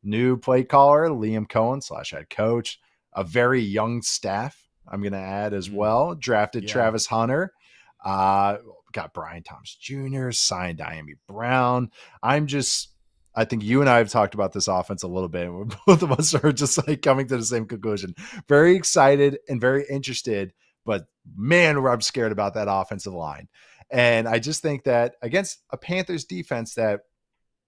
new play caller, Liam Cohen / head coach, a very young staff, I'm going to add as well. Drafted Travis Hunter, got Brian Thomas Jr., signed Diami Brown. I think you and I have talked about this offense a little bit. Both of us are just like coming to the same conclusion. Very excited and very interested, but man, I'm scared about that offensive line. And I just think that against a Panthers defense that,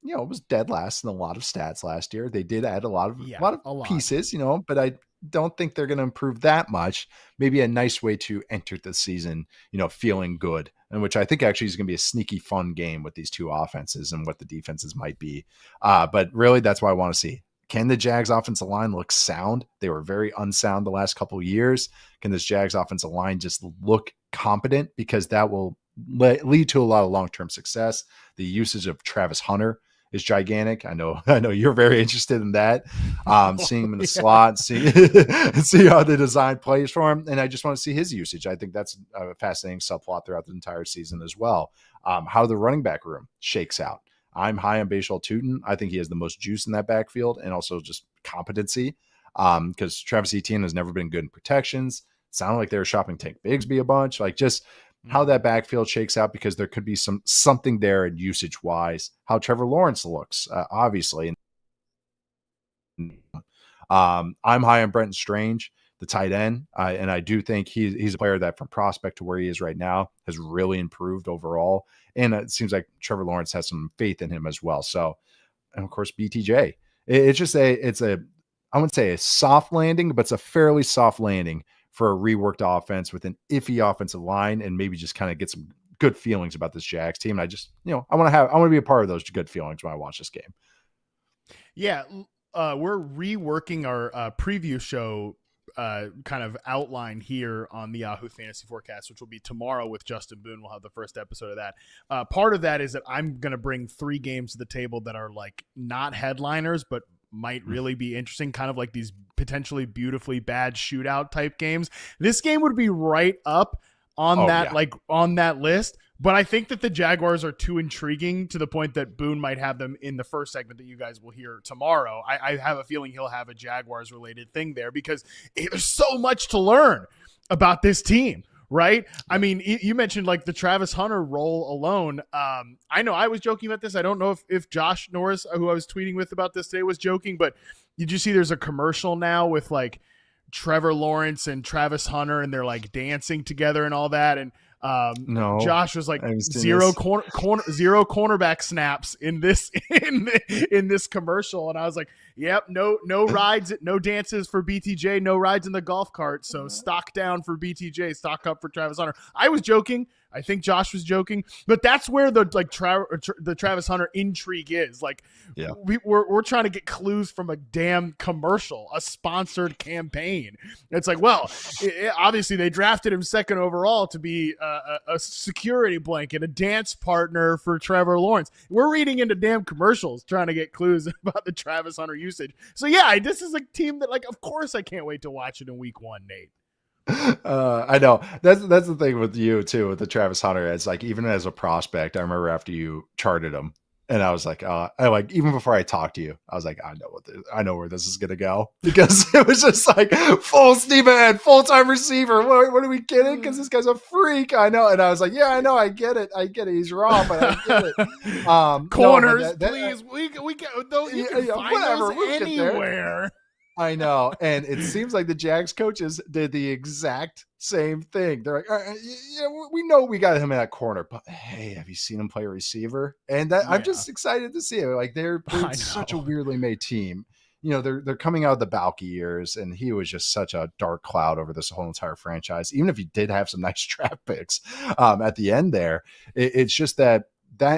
was dead last in a lot of stats last year. They did add a lot of pieces, but I don't think they're going to improve that much. Maybe a nice way to enter the season, feeling good, and which I think actually is going to be a sneaky fun game with these two offenses and what the defenses might be. But really, that's what I want to see. Can the Jags offensive line look sound? They were very unsound the last couple of years. Can this Jags offensive line just look competent? Because that will lead to a lot of long-term success. The usage of Travis Hunter is gigantic. I know you're very interested in that. Seeing him in the slot, see how they design plays for him. And I just want to see his usage. I think that's a fascinating subplot throughout the entire season as well. How the running back room shakes out. I'm high on Bashal Tutin. I think he has the most juice in that backfield and also just competency. Because Travis Etienne has never been good in protections. It sounded like they were shopping Tank Bigsby a bunch. Like just how that backfield shakes out, because there could be something there in usage wise, how Trevor Lawrence looks, obviously. I'm high on Brenton Strange, the tight end. And I do think he's a player that from prospect to where he is right now has really improved overall. And it seems like Trevor Lawrence has some faith in him as well. So, and of course, BTJ, I wouldn't say a soft landing, but it's a fairly soft landing for a reworked offense with an iffy offensive line, and maybe just kind of get some good feelings about this Jags team. And I just, I want to be a part of those good feelings when I watch this game. Yeah. We're reworking our preview show kind of outline here on the Yahoo Fantasy Forecast, which will be tomorrow with Justin Boone. We'll have the first episode of that. Part of that is that I'm going to bring 3 games to the table that are like not headliners, but might really be interesting, kind of like these potentially beautifully bad shootout type games. This game would be right up on on that list, but I think that the Jaguars are too intriguing to the point that Boone might have them in the first segment that you guys will hear tomorrow. I have a feeling he'll have a Jaguars related thing there because there's so much to learn about this team. Right? I mean, you mentioned like the Travis Hunter role alone. I know I was joking about this. I don't know if Josh Norris, who I was tweeting with about this today, was joking, but did you see there's a commercial now with like Trevor Lawrence and Travis Hunter and they're like dancing together and all that. And no, Josh was like zero cornerback snaps in this in this commercial, and I was like, "Yep, no rides, no dances for BTJ, no rides in the golf cart." So stock down for BTJ, stock up for Travis Hunter. I was joking. I think Josh was joking, but that's where the the Travis Hunter intrigue is. Like, we're trying to get clues from a damn commercial, a sponsored campaign. It's like, well, obviously they drafted him second overall to be a security blanket, a dance partner for Trevor Lawrence. We're reading into damn commercials trying to get clues about the Travis Hunter usage. So yeah, this is a team that, like, of course I can't wait to watch it in week 1, Nate. I know that's the thing with you too, with the Travis Hunter. It's like, even as a prospect, I remember after you charted him, and I was like, even before I talked to you, I was like, I know where this is gonna go, because it was just like full steam ahead, full-time receiver. What are we kidding? Because this guy's a freak. I know, and I was like, yeah, I know, I get it. He's raw, but I get it. Corners, please. We get those. You can find those anywhere. I know. And it seems like the Jags coaches did the exact same thing. They're like, we know we got him in that corner, but hey, have you seen him play receiver? And that I'm just excited to see it. Like, they're such a weirdly made team. They're coming out of the Balky years, and he was just such a dark cloud over this whole entire franchise. Even if he did have some nice draft picks at the end there, it's just that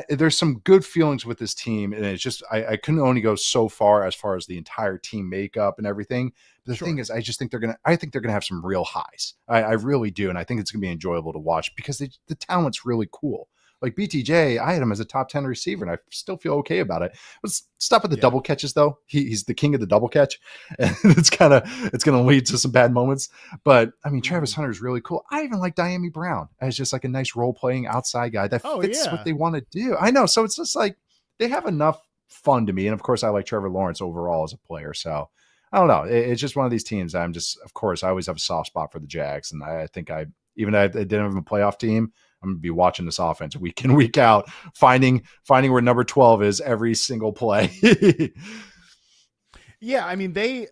there's some good feelings with this team, and it's just I couldn't only go so far as the entire team makeup and everything. But the thing is, I think they're gonna have some real highs. I really do, and I think it's gonna be enjoyable to watch because the talent's really cool. Like BTJ, I had him as a top 10 receiver, and I still feel okay about it. Let's stop at the double catches, though. He's the king of the double catch, and it's going to lead to some bad moments. But I mean, Travis Hunter is really cool. I even like Diami Brown as just like a nice role playing outside guy that fits what they want to do. I know, so it's just like they have enough fun to me. And of course, I like Trevor Lawrence overall as a player. So I don't know. It's just one of these teams. Of course, I always have a soft spot for the Jags. And I think even though I didn't have a playoff team, I'm going to be watching this offense week in, week out, finding where number 12 is every single play. Yeah, I mean, they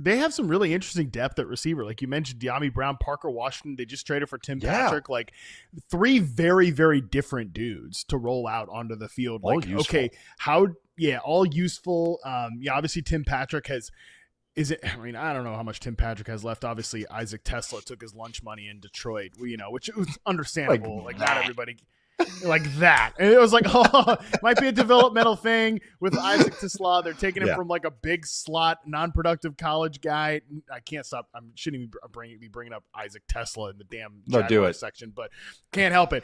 have some really interesting depth at receiver. Like you mentioned, De'Ami Brown, Parker Washington, they just traded for Tim Patrick. Like 3 very, very different dudes to roll out onto the field. All like, useful. okay, all useful. Obviously Tim Patrick I don't know how much Tim Patrick has left. Obviously, Isaac Tesla took his lunch money in Detroit, which was understandable. Like not everybody like that. And it was like, might be a developmental thing with Isaac Tesla. They're taking him from like a big slot, non-productive college guy. I can't stop. I shouldn't even be bringing up Isaac Tesla in the damn Jaguars section, but can't help it.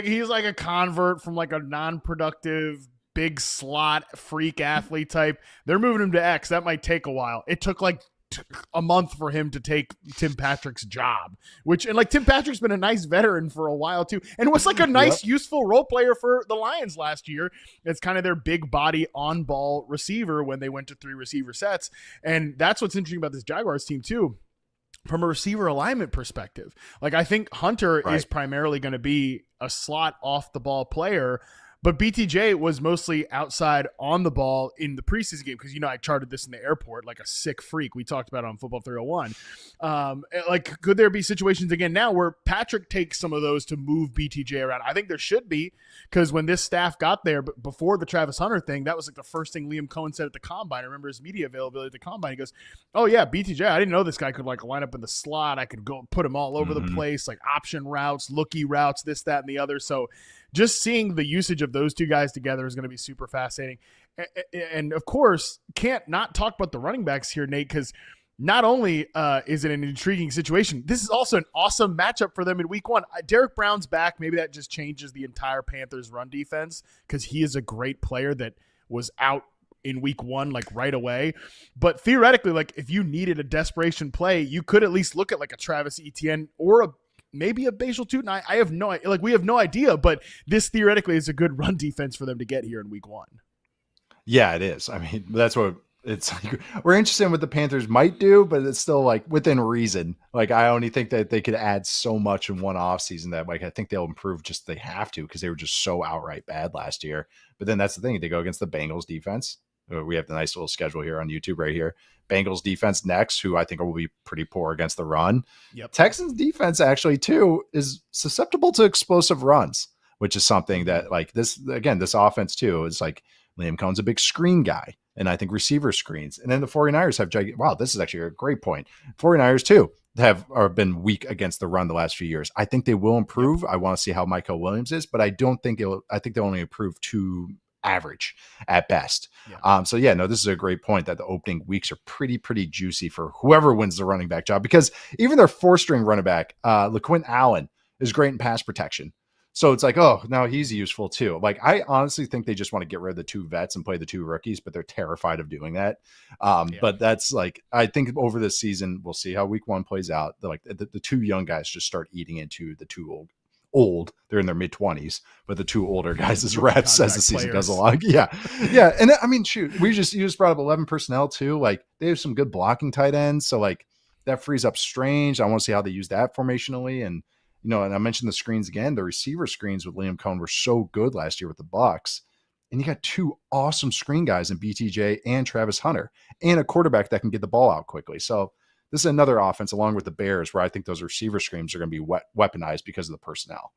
He's like a convert from like a non-productive big slot freak athlete type. They're moving him to X. That might take a while. It took like a month for him to take Tim Patrick's job, and Tim Patrick's been a nice veteran for a while too, and was like a nice, useful role player for the Lions last year. It's kind of their big body on ball receiver when they went to 3 receiver sets. And that's what's interesting about this Jaguars team too, from a receiver alignment perspective. Like I think Hunter is primarily going to be a slot off the ball player, but BTJ was mostly outside on the ball in the preseason game because, I charted this in the airport like a sick freak. We talked about it on Football 301. Could there be situations again now where Patrick takes some of those to move BTJ around? I think there should be, because when this staff got there, but before the Travis Hunter thing, that was like the first thing Liam Cohen said at the Combine. I remember his media availability at the Combine. He goes, "Oh yeah, BTJ, I didn't know this guy could like line up in the slot. I could go put him all over the place, like option routes, looky routes, this, that, and the other." So just seeing the usage of those 2 guys together is going to be super fascinating. And of course, can't not talk about the running backs here, Nate, because not only is it an intriguing situation, this is also an awesome matchup for them in week 1. Derek Brown's back. Maybe that just changes the entire Panthers run defense because he is a great player that was out in week 1, like right away. But theoretically, like if you needed a desperation play, you could at least look at like a Travis Etienne or maybe a Bajal Tootin. I have we have no idea, but this theoretically is a good run defense for them to get here in week 1. Yeah, it is. I mean, that's what it's like. We're interested in what the Panthers might do, but it's still like within reason. Like I only think that they could add so much in one offseason that like I think they'll improve just they have to because they were just so outright bad last year. But then that's the thing. They go against the Bengals defense. We have the nice little schedule here on YouTube right here. Bengals defense next, who I think will be pretty poor against the run. Yep. Texans defense actually too is susceptible to explosive runs, which is something that like this offense too is like Liam Cohen's a big screen guy. And I think receiver screens. And then the 49ers have wow, this is actually a great point. 49ers too have been weak against the run the last few years. I think they will improve. Yep. I want to see how Michael Williams is, but I think they'll only improve to average at best. Yeah. This is a great point that the opening weeks are pretty juicy for whoever wins the running back job, because even their 4-string running back, LaQuint Allen, is great in pass protection. So it's like, oh, now he's useful too. Like, I honestly think they just want to get rid of the 2 vets and play the 2 rookies, but they're terrified of doing that. But that's like, I think over this season, we'll see how week 1 plays out. The 2 young guys just start eating into the 2 old. They're in their mid-20s, but the 2 older guys as reps as the season goes along. Yeah. And I mean, shoot, you just brought up 11 personnel too. Like they have some good blocking tight ends. So like that frees up Strange. I want to see how they use that formationally. And, and I mentioned the screens again, the receiver screens with Liam Cohen were so good last year with the Bucs. And you got 2 awesome screen guys in BTJ and Travis Hunter and a quarterback that can get the ball out quickly. So this is another offense along with the Bears where I think those receiver screens are going to be weaponized because of the personnel.